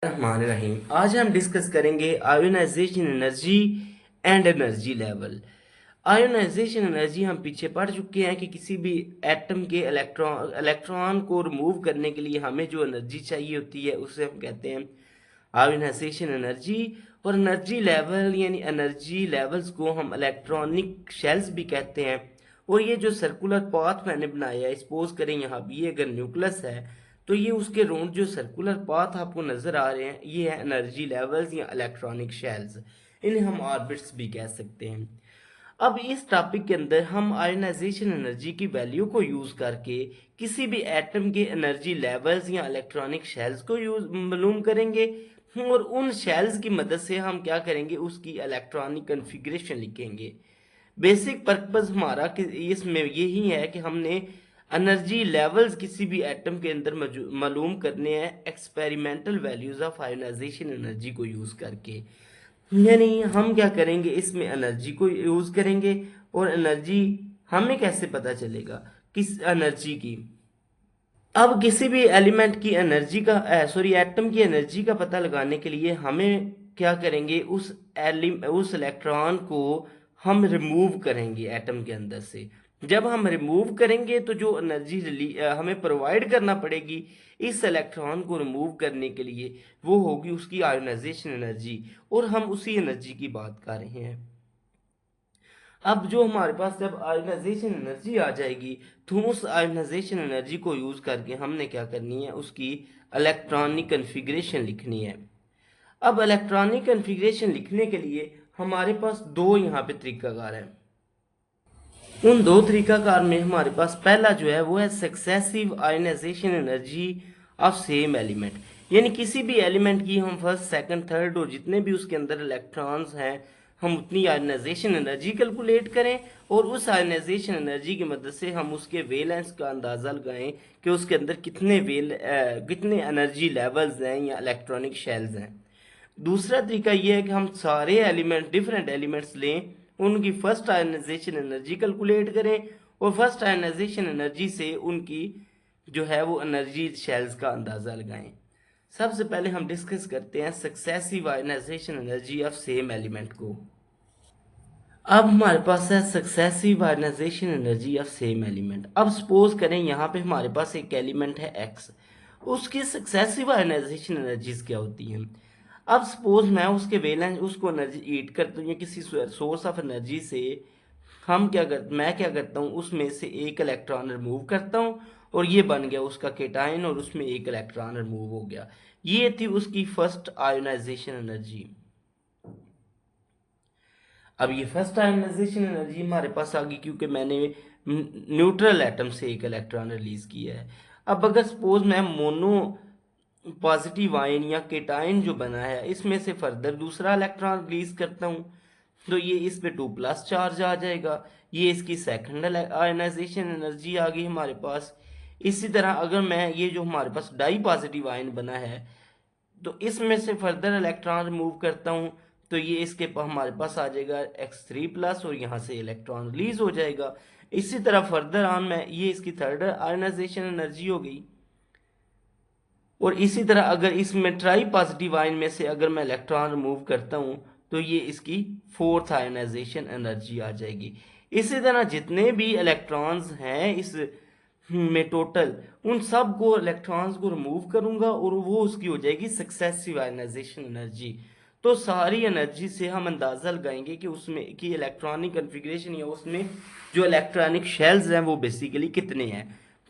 रहीम। आज हम डिस्कस करेंगे ionization energy and energy level. Ionization energy हम पीछे पढ़ चुके हैं कि किसी भी एटम के इलेक्ट्रॉन को रिमूव करने के लिए हमें जो एनर्जी चाहिए होती है उसे हम कहते हैं आयोनाइजेशन एनर्जी। और एनर्जी लेवल यानी एनर्जी लेवल्स को हम इलेक्ट्रॉनिक शेल्स भी कहते हैं। और ये जो सर्कुलर पाथ मैंने बनाया है, सपोज करें यहाँ भी अगर न्यूक्लियस है तो ये उसके राउंड जो सर्कुलर पाथ आपको नजर आ रहे हैं ये है एनर्जी लेवल्स या इलेक्ट्रॉनिक शेल्स। इन्हें हम ऑर्बिट्स भी कह सकते हैं। अब इस टॉपिक के अंदर हम आयोनाइजेशन एनर्जी की वैल्यू को यूज करके किसी भी एटम के एनर्जी लेवल्स या इलेक्ट्रॉनिक शेल्स को यूज मालूम करेंगे। और उन शेल्स की मदद से हम क्या करेंगे, उसकी इलेक्ट्रॉनिक कॉन्फ़िगरेशन लिखेंगे। बेसिक पर्पस हमारा कि इसमें यही है कि हमने एनर्जी लेवल्स किसी भी एटम के अंदर मालूम करने हैं experimental values of ionization energy को यूज करके। यानी हम क्या करेंगे, इसमें एनर्जी को यूज करेंगे। और एनर्जी हमें कैसे पता चलेगा किस एनर्जी की। अब किसी भी एलिमेंट की एनर्जी का एटम की एनर्जी का पता लगाने के लिए हमें क्या करेंगे, उस इलेक्ट्रॉन को हम रिमूव करेंगे एटम के अंदर से। जब हम रिमूव करेंगे तो जो एनर्जी हमें प्रोवाइड करना पड़ेगी इस इलेक्ट्रॉन को रिमूव करने के लिए वो होगी उसकी आयोनाइजेशन एनर्जी। और हम उसी एनर्जी की बात कर रहे हैं। अब जो हमारे पास जब आयोनाइजेशन एनर्जी आ जाएगी तो उस आयोनाइजेशन एनर्जी को यूज करके हमने क्या करनी है, उसकी इलेक्ट्रॉनिक कॉन्फ़िगरेशन लिखनी है। अब इलेक्ट्रॉनिक कॉन्फ़िगरेशन लिखने के लिए हमारे पास दो यहाँ पे तरीकाकार है। उन दो तरीकाकार में हमारे पास पहला जो है वो है successive ionization energy of same element. यानी किसी भी एलिमेंट की हम फर्स्ट सेकंड थर्ड और जितने भी उसके अंदर इलेक्ट्रॉन्स हैं हम उतनी आयोनाइजेशन एनर्जी कैलकुलेट करें। और उस आयोनाइजेशन एनर्जी की मदद से हम उसके वेलेंस का अंदाज़ा लगाएं कि उसके अंदर कितने एनर्जी लेवल्स हैं या इलेक्ट्रॉनिक शेल्स हैं। दूसरा तरीका यह है कि हम सारे डिफरेंट एलिमेंट्स लें, उनकी फर्स्ट आयनाइजेशन एनर्जी कैलकुलेट करें और फर्स्ट आयनाइजेशन एनर्जी से उनकी जो है वो एनर्जी शेल्स का अंदाज़ा लगाएं। सबसे पहले हम डिस्कस करते हैं successive ionization energy of same element को। अब हमारे पास है successive ionization energy of same element. अब सपोज करें यहाँ पे हमारे पास एक एलिमेंट है एक्स, उसकी सक्सेसिव आयनाइजेशन एनर्जीज क्या होती हैं। अब सपोज मैं उसके वेलेंस उसको एनर्जी ईट करता हूँ या किसी सोर्स ऑफ एनर्जी से मैं क्या करता हूँ, उसमें से एक इलेक्ट्रॉन रिमूव करता हूँ और ये बन गया उसका केटाइन और उसमें एक इलेक्ट्रॉन रिमूव हो गया। ये थी उसकी फर्स्ट आयोनाइजेशन एनर्जी। अब ये फर्स्ट आयोनाइजेशन एनर्जी हमारे पास आ गई क्योंकि मैंने न्यूट्रल एटम से एक इलेक्ट्रॉन रिलीज किया है। अब अगर सपोज मैं मोनो पॉजिटिव आयन या केटाइन जो बना है इसमें से फर्दर दूसरा इलेक्ट्रॉन रिलीज करता हूँ तो ये इस पे 2+ चार्ज आ जाएगा। ये इसकी सेकंड आयनाइजेशन एनर्जी आ गई हमारे पास। इसी तरह अगर मैं ये जो हमारे पास डाई पॉजिटिव आयन बना है तो इसमें से फर्दर इलेक्ट्रॉन रिमूव करता हूँ तो ये इसके हमारे पास आ जाएगा X3+ और यहाँ से इलेक्ट्रॉन रिलीज हो जाएगा। इसी तरह फर्दर ऑन में ये इसकी थर्ड आयनाइजेशन एनर्जी हो गई। और इसी तरह अगर इसमें ट्राई पॉजिटिव आयन में से अगर मैं इलेक्ट्रॉन रिमूव करता हूँ तो ये इसकी फोर्थ आयनाइजेशन एनर्जी आ जाएगी। इसी तरह जितने भी इलेक्ट्रॉन्स हैं इस में टोटल उन सब को इलेक्ट्रॉन्स को रिमूव करूंगा और वो उसकी हो जाएगी सक्सेसिव आयनाइजेशन एनर्जी। तो सारी एनर्जी से हम अंदाजा लगाएंगे कि उसमें की इलेक्ट्रॉनिक कॉन्फ़िगरेशन या उसमें जो इलेक्ट्रॉनिक शेल्स हैं वो बेसिकली कितने हैं।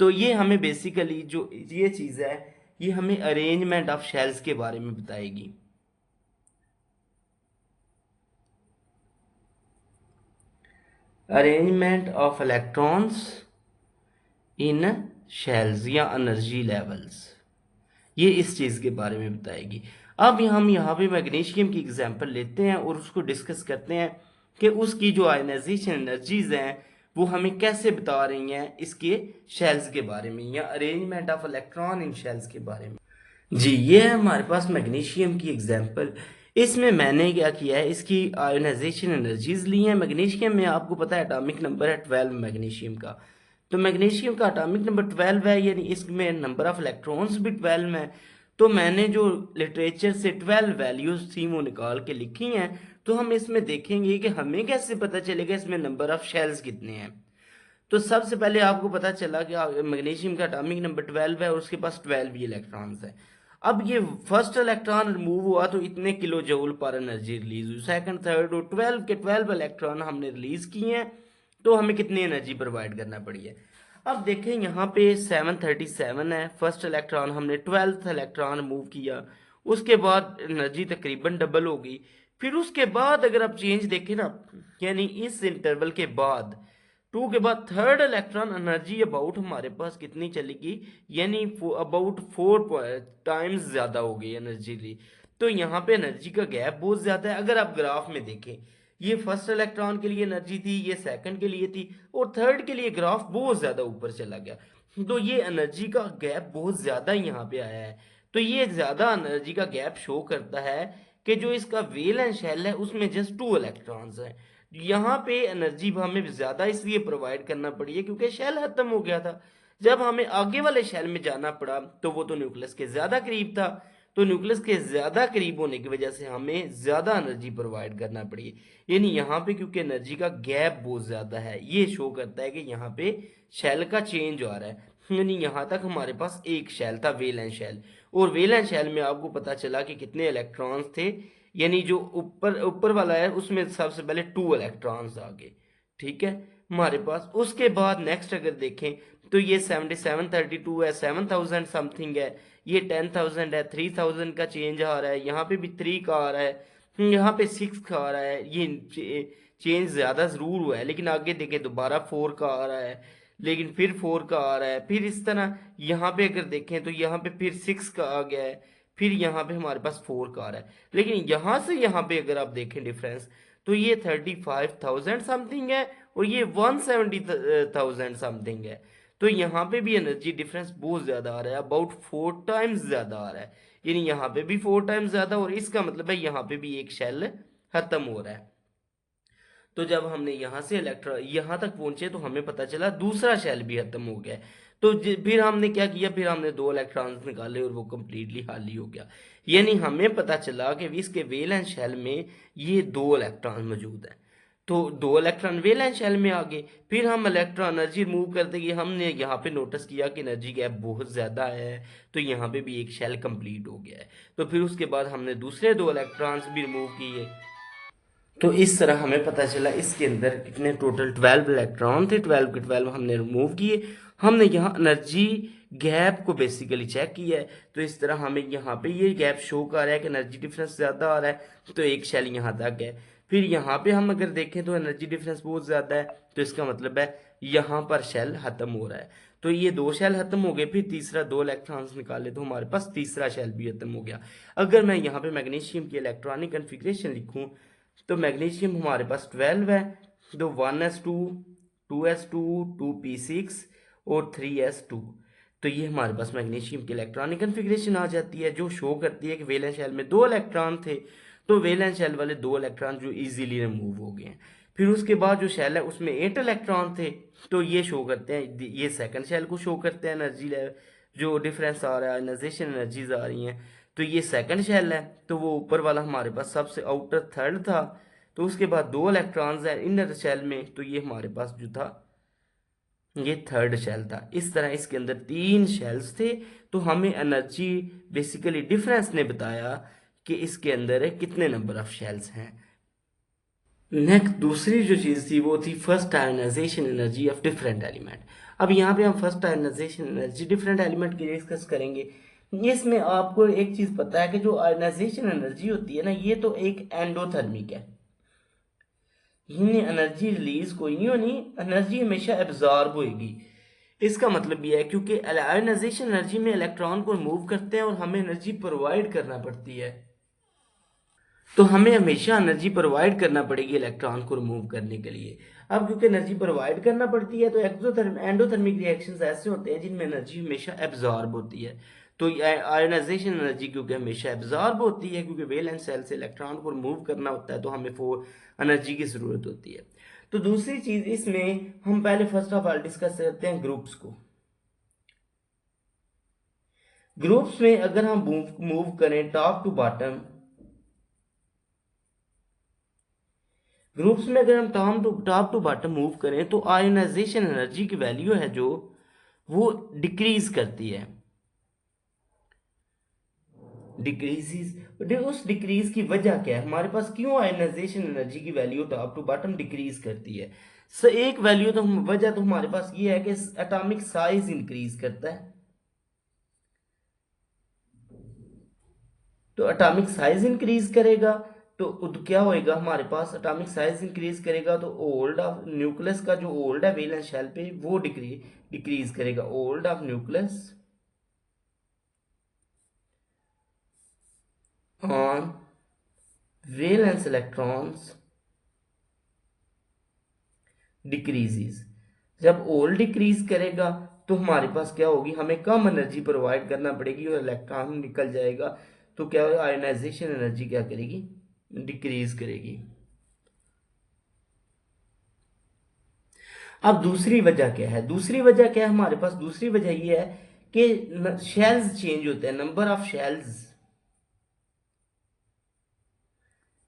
तो ये हमें बेसिकली जो ये चीज़ है ये हमें अरेंजमेंट ऑफ शेल्स के बारे में बताएगी। Arrangement of electrons in shells या एनर्जी लेवल्स, ये इस चीज़ के बारे में बताएगी। अब हम यहाँ पे मैग्नीशियम की एग्जांपल लेते हैं और उसको डिस्कस करते हैं कि उसकी जो आयनाइजेशन एनर्जीज हैं वो हमें कैसे बता रही हैं इसके शेल्स के बारे में या arrangement of electron in shells के बारे में। जी ये है हमारे पास मैग्नीशियम की एग्जांपल। इसमें मैंने क्या किया है, इसकी आयोनाइजेशन एनर्जीज ली हैं। मैग्नीशियम में आपको पता है एटॉमिक नंबर है 12 मैग्नीशियम का। तो मैग्नीशियम का एटॉमिक नंबर 12 है यानी इसमें नंबर ऑफ इलेक्ट्रॉन्स भी 12 है। तो मैंने जो लिटरेचर से 12 वैल्यूज थी वो निकाल के लिखी हैं। तो हम इसमें देखेंगे कि हमें कैसे पता चलेगा इसमें नंबर ऑफ शेल्स कितने हैं। तो सबसे पहले आपको पता चला कि मैग्नीशियम का एटॉमिक नंबर 12 है और उसके पास 12 ही इलेक्ट्रॉन्स हैं। अब ये फर्स्ट इलेक्ट्रॉन रिमूव हुआ तो इतने किलो जूल पर एनर्जी रिलीज हुई, सेकंड थर्ड और 12 के 12 इलेक्ट्रॉन हमने रिलीज किए हैं। तो हमें कितनी एनर्जी प्रोवाइड करना पड़ी है। अब देखें यहाँ पे 737 है, फर्स्ट इलेक्ट्रॉन हमने 12th इलेक्ट्रॉन रिमूव किया, उसके बाद एनर्जी तकरीबन डबल हो गई। फिर उसके बाद अगर आप चेंज देखें ना, यानी इस इंटरवल के बाद 2 के बाद थर्ड इलेक्ट्रॉन एनर्जी अबाउट हमारे पास कितनी चलेगी, यानी अबाउट 4 टाइम्स ज़्यादा हो गई एनर्जी ली। तो यहाँ पे एनर्जी का गैप बहुत ज़्यादा है। अगर आप ग्राफ में देखें, ये फर्स्ट इलेक्ट्रॉन के लिए एनर्जी थी, ये सेकंड के लिए थी, और थर्ड के लिए ग्राफ बहुत ज़्यादा ऊपर चला गया। तो ये एनर्जी का गैप बहुत ज़्यादा यहाँ पे आया है। तो ये ज़्यादा एनर्जी का गैप शो करता है कि जो इसका वेलेंस शेल है उसमें जस्ट 2 इलेक्ट्रॉन्स हैं। यहाँ पे एनर्जी हमें ज्यादा इसलिए प्रोवाइड करना पड़ी है क्योंकि शेल खत्म हो गया था। जब हमें आगे वाले शेल में जाना पड़ा तो वो तो न्यूक्लियस के ज्यादा करीब था। तो न्यूक्लियस के ज्यादा करीब होने की वजह से हमें ज्यादा एनर्जी प्रोवाइड करना पड़ी। यानी यहाँ पे क्योंकि एनर्जी का गैप बहुत ज्यादा है, ये शो करता है कि यहाँ पे शेल का चेंज आ रहा है। यानी यहाँ तक हमारे पास एक शेल था, वेलेंस शेल, और वेलेंस शेल में आपको पता चला कि कितने इलेक्ट्रॉन्स थे। यानी जो ऊपर ऊपर वाला है उसमें सबसे पहले 2 इलेक्ट्रॉन्स आ गए। ठीक है हमारे पास। उसके बाद नेक्स्ट अगर देखें तो ये 7732 है, 7000 समथिंग है, ये 10000 है, 3000 का चेंज आ रहा है, यहाँ पे भी 3 का आ रहा है, यहाँ पे 6 का आ रहा है। ये चेंज ज़्यादा ज़रूर हुआ है, लेकिन आगे देखें दोबारा 4 का आ रहा है, लेकिन फिर 4 का आ रहा है, फिर इस तरह यहाँ पे अगर देखें तो यहाँ पे फिर 6 का आ गया है, फिर यहाँ पे हमारे पास 4 का आ रहा है। लेकिन यहाँ से यहाँ पे अगर आप देखें डिफरेंस, तो ये 35,000 समथिंग है और ये 170,000 समथिंग है। तो यहाँ पे भी एनर्जी डिफरेंस बहुत ज़्यादा आ रहा है, अबाउट 4 टाइम्स ज़्यादा आ रहा है। यानी यहाँ पे भी 4 टाइम्स ज़्यादा, और इसका मतलब है यहाँ पे भी एक शेल खत्म हो रहा है। तो जब हमने यहाँ से इलेक्ट्रॉन यहाँ तक पहुंचे तो हमें पता चला दूसरा शेल भी खत्म हो गया है। तो फिर हमने क्या किया, फिर हमने 2 इलेक्ट्रॉन्स निकाले और वो कंप्लीटली खाली हो गया। यानी हमें पता चला कि इसके वेलेंस शेल में ये 2 इलेक्ट्रॉन मौजूद हैं। तो 2 इलेक्ट्रॉन वेलेंस शेल में आ गए। फिर हम इलेक्ट्रॉन एनर्जी रिमूव करते गए, हमने यहाँ पे नोटिस किया कि एनर्जी गैप बहुत ज़्यादा है, तो यहाँ पे भी एक शेल कंप्लीट हो गया है। तो फिर उसके बाद हमने दूसरे 2 इलेक्ट्रॉन्स भी रिमूव किए। तो इस तरह हमें पता चला इसके अंदर कितने टोटल 12 इलेक्ट्रॉन थे, 12 के 12 हमने रिमूव किए। हमने यहाँ एनर्जी गैप को बेसिकली चेक किया है। तो इस तरह हमें यहाँ पे ये गैप शो कर रहा है कि एनर्जी डिफरेंस ज़्यादा आ रहा है, तो एक शेल यहाँ तक है। फिर यहाँ पे हम अगर देखें तो एनर्जी डिफरेंस बहुत ज़्यादा है, तो इसका मतलब है यहाँ पर शेल ख़त्म हो रहा है। तो ये 2 शेल खत्म हो गए, फिर तीसरा 2 इलेक्ट्रॉन्स निकाले तो हमारे पास तीसरा शेल भी खत्म हो गया। अगर मैं यहाँ पे मैग्नीशियम की इलेक्ट्रॉनिक कन्फिग्रेशन लिखूँ तो मैग्नीशियम हमारे पास 12 है, तो 1s2, 2s2, 2p6 और 3s2। तो ये हमारे पास मैग्नीशियम की इलेक्ट्रॉनिक कन्फिग्रेशन आ जाती है, जो शो करती है कि वैलेंस शेल में 2 इलेक्ट्रॉन थे, तो वैलेंस शेल वाले 2 इलेक्ट्रॉन जो इजीली रिमूव हो गए हैं। फिर उसके बाद जो शेल है उसमें 8 इलेक्ट्रॉन थे, तो ये शो करते हैं, ये सेकंड शेल को शो करते हैं एनर्जी लेवल, जो डिफरेंस आ रहा है, आयनाइजेशन एनर्जीज आ रही हैं। तो ये सेकंड शेल है, तो वो ऊपर वाला हमारे पास सबसे आउटर थर्ड था। तो उसके बाद 2 इलेक्ट्रॉन्स हैं इनर शेल में, तो ये हमारे पास जो था ये थर्ड शेल था। इस तरह इसके अंदर 3 शेल्स थे। तो हमें एनर्जी बेसिकली डिफरेंस ने बताया कि इसके अंदर कितने नंबर ऑफ शेल्स हैं। नेक्स्ट दूसरी जो चीज़ थी वो थी first ionization energy of different element. अब यहाँ पे हम first ionization energy different element की डिस्कस करेंगे। इसमें आपको एक चीज़ पता है कि जो आयनाइजेशन एनर्जी होती है ना, ये तो एक एंडोथर्मिक है, यानी एनर्जी रिलीज कोई नहीं होनी, एनर्जी हमेशा एब्जॉर्ब होगी। इसका मतलब ये है क्योंकि आयनाइजेशन एनर्जी में इलेक्ट्रॉन को मूव करते हैं और हमें एनर्जी प्रोवाइड करना पड़ती है। तो हमें हमेशा एनर्जी प्रोवाइड करना पड़ेगी इलेक्ट्रॉन को रिमूव करने के लिए। अब क्योंकि एनर्जी प्रोवाइड करना पड़ती है तो एंडोथर्मिक रिएक्शंस ऐसे होते हैं जिनमें एनर्जी हमेशा एब्जॉर्ब होती है। तो आयनाइजेशन एनर्जी क्योंकि हमेशा एब्जॉर्ब होती है, क्योंकि वैलेंस शेल से इलेक्ट्रॉन को रिमूव करना होता है, तो हमें फोर एनर्जी की ज़रूरत होती है। तो दूसरी चीज़ इसमें हम पहले फर्स्ट ऑफ ऑल डिस्कस करते हैं ग्रुप्स को। ग्रुप्स में अगर हम मूव करें टॉप टू बॉटम, ग्रुप्स में अगर हम टॉप टू बॉटम मूव करें तो आयोनाइजेशन एनर्जी की वैल्यू है जो वो डिक्रीज करती है, डिक्रीज। उस डिक्रीज की वजह क्या है हमारे पास, क्यों आयोनाइजेशन एनर्जी की value top to bottom decrease करती है? एक वैल्यू तो वजह तो हमारे पास ये है कि एटॉमिक साइज इंक्रीज करता है। तो एटॉमिक साइज इंक्रीज करेगा तो क्या होएगा हमारे पास, एटॉमिक साइज इंक्रीज करेगा तो ओल्ड ऑफ न्यूक्लियस का जो ओल्ड है वैलेंस शेल पे वो डिक्रीज करेगा, old of nucleus on valence electrons decreases. जब ओल्ड डिक्रीज करेगा तो हमारे पास क्या होगी, हमें कम एनर्जी प्रोवाइड करना पड़ेगी और इलेक्ट्रॉन निकल जाएगा। तो क्या आयोनाइजेशन एनर्जी क्या करेगी, डिक्रीज करेगी। अब दूसरी वजह क्या है, दूसरी वजह क्या है हमारे पास, दूसरी वजह ये है कि शेल्स चेंज होते हैं, नंबर ऑफ शेल्स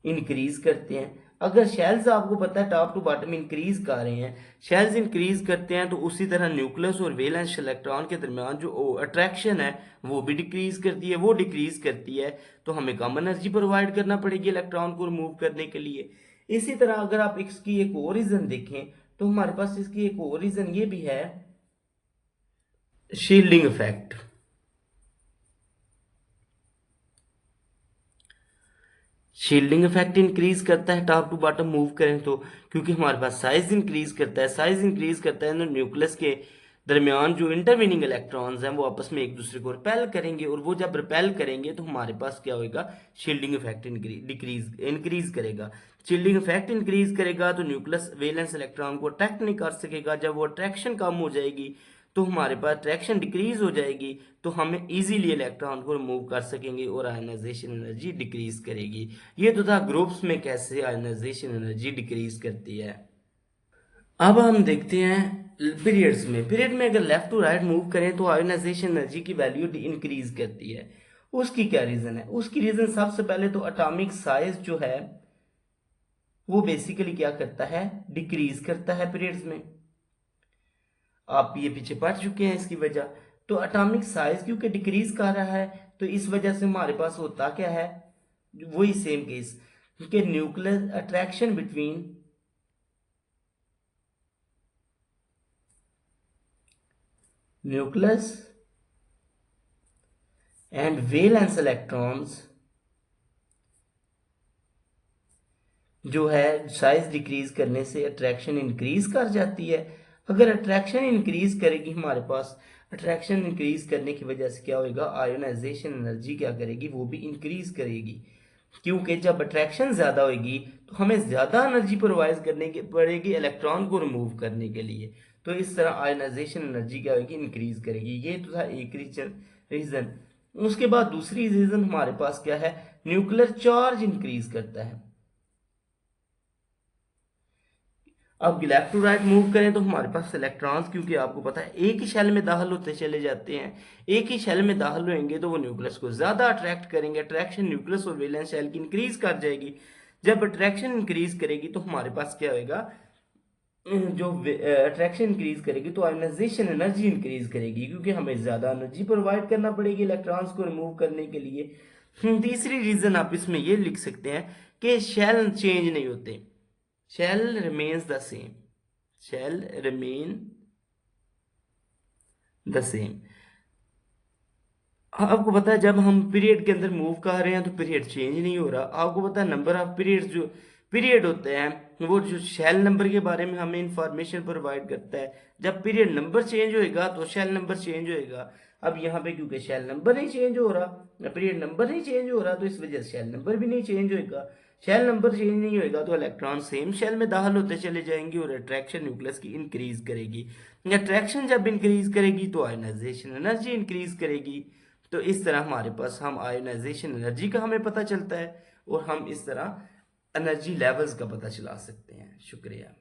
इंक्रीज करते हैं। अगर शेल्स आपको पता है टॉप टू बॉटम इंक्रीज कर रहे हैं, शेल्स इंक्रीज करते हैं, तो उसी तरह न्यूक्लियस और वैलेंस इलेक्ट्रॉन के दरमियान जो अट्रैक्शन है वो भी डिक्रीज करती है, वो डिक्रीज करती है तो हमें कम एनर्जी प्रोवाइड करना पड़ेगी इलेक्ट्रॉन को रिमूव करने के लिए। इसी तरह अगर आप इसकी एक और रीजन देखें तो हमारे पास इसकी एक और रीजन ये भी है, shielding effect. Shielding effect increase करता है टॉप टू बॉटम मूव करें तो, क्योंकि हमारे पास साइज इंक्रीज करता है, साइज इंक्रीज करता है तो न्यूक्लियस के दरमियान जो इंटरवीनिंग इलेक्ट्रॉन्स हैं वो आपस में एक दूसरे को रिपेल करेंगे, और वो जब रिपेल करेंगे तो हमारे पास क्या होगा, शील्डिंग इफेक्ट इंक्रीज करेगा। शील्डिंग इफेक्ट इंक्रीज करेगा तो न्यूक्लियस वैलेंस इलेक्ट्रॉन को अट्रैक्ट नहीं कर सकेगा, जब वो अट्रैक्शन कम हो जाएगी तो हमारे पास अट्रैक्शन डिक्रीज हो जाएगी, तो हमें इजीली इलेक्ट्रॉन को रिमूव कर सकेंगे और आयनाइजेशन एनर्जी डिक्रीज करेगी। ये तो था ग्रुप्स में कैसे आयनाइजेशन एनर्जी डिक्रीज करती है। अब हम देखते हैं पीरियड्स में, पीरियड में अगर लेफ्ट टू राइट मूव करें तो आयनाइजेशन एनर्जी की वैल्यू इंक्रीज करती है। उसकी क्या रीजन है, उसकी रीजन सबसे पहले तो एटॉमिक साइज जो है वो बेसिकली क्या करता है, डिक्रीज करता है पीरियड्स में। आप ये पीछे पढ़ चुके हैं इसकी वजह। तो एटॉमिक साइज क्योंकि डिक्रीज कर रहा है तो इस वजह से हमारे पास होता क्या है, वही सेम केस कि nucleus attraction between nucleus and valence electrons जो है साइज डिक्रीज करने से अट्रैक्शन इंक्रीज कर जाती है। अगर अट्रैक्शन इंक्रीज करेगी हमारे पास, अट्रैक्शन इंक्रीज करने की वजह से क्या होगा, आयोनाइजेशन एनर्जी क्या करेगी, वो भी इंक्रीज करेगी। क्योंकि जब अट्रैक्शन ज्यादा होगी तो हमें ज्यादा एनर्जी प्रोवाइड करने की पड़ेगी इलेक्ट्रॉन को रिमूव करने के लिए। तो इस तरह आयोनाइजेशन एनर्जी क्या होगी, इंक्रीज करेगी। ये तो था एक रीजन। उसके बाद दूसरी रीजन हमारे पास क्या है, न्यूक्लियर चार्ज इंक्रीज करता है। अब लेफ्ट टू राइट मूव करें तो हमारे पास इलेक्ट्रॉन्स, क्योंकि आपको पता है एक ही शेल में दाखिल होते चले जाते हैं, एक ही शेल में दाखिल होंगे तो वो न्यूक्लियस को ज्यादा अट्रैक्ट करेंगे, अट्रैक्शन न्यूक्लियस और वैलेंस शेल की इंक्रीज कर जाएगी। जब अट्रैक्शन इंक्रीज करेगी तो हमारे पास क्या होगा, जो अट्रैक्शन इंक्रीज करेगी तो आयोनाइजेशन एनर्जी इंक्रीज करेगी, क्योंकि हमें ज्यादा एनर्जी प्रोवाइड करना पड़ेगी इलेक्ट्रॉन्स को रिमूव करने के लिए। तीसरी रीजन आप इसमें ये लिख सकते हैं कि शेल चेंज नहीं होते, shall remains the same, shall remain the same। आपको पता है जब हम पीरियड के अंदर मूव कर रहे हैं तो पीरियड चेंज नहीं हो रहा। आपको पता है नंबर ऑफ पीरियड जो पीरियड होते हैं वो जो शेल नंबर के बारे में हमें इंफॉर्मेशन प्रोवाइड करता है। जब पीरियड नंबर चेंज होएगा तो शेल नंबर चेंज होएगा। अब यहाँ पे क्योंकि शेल नंबर नहीं चेंज हो रहा, पीरियड नंबर नहीं चेंज हो रहा, तो इस वजह से शेल नंबर भी नहीं चेंज होएगा। शेल नंबर चेंज नहीं होएगा तो इलेक्ट्रॉन सेम शेल में दाखिल होते चले जाएंगे और अट्रैक्शन न्यूक्लियस की इंक्रीज करेगी। अट्रैक्शन जब इंक्रीज करेगी तो आयोनाइजेशन एनर्जी इंक्रीज करेगी। तो इस तरह हमारे पास हम आयोनाइजेशन एनर्जी का हमें पता चलता है और हम इस तरह एनर्जी लेवल्स का पता चला सकते हैं। शुक्रिया।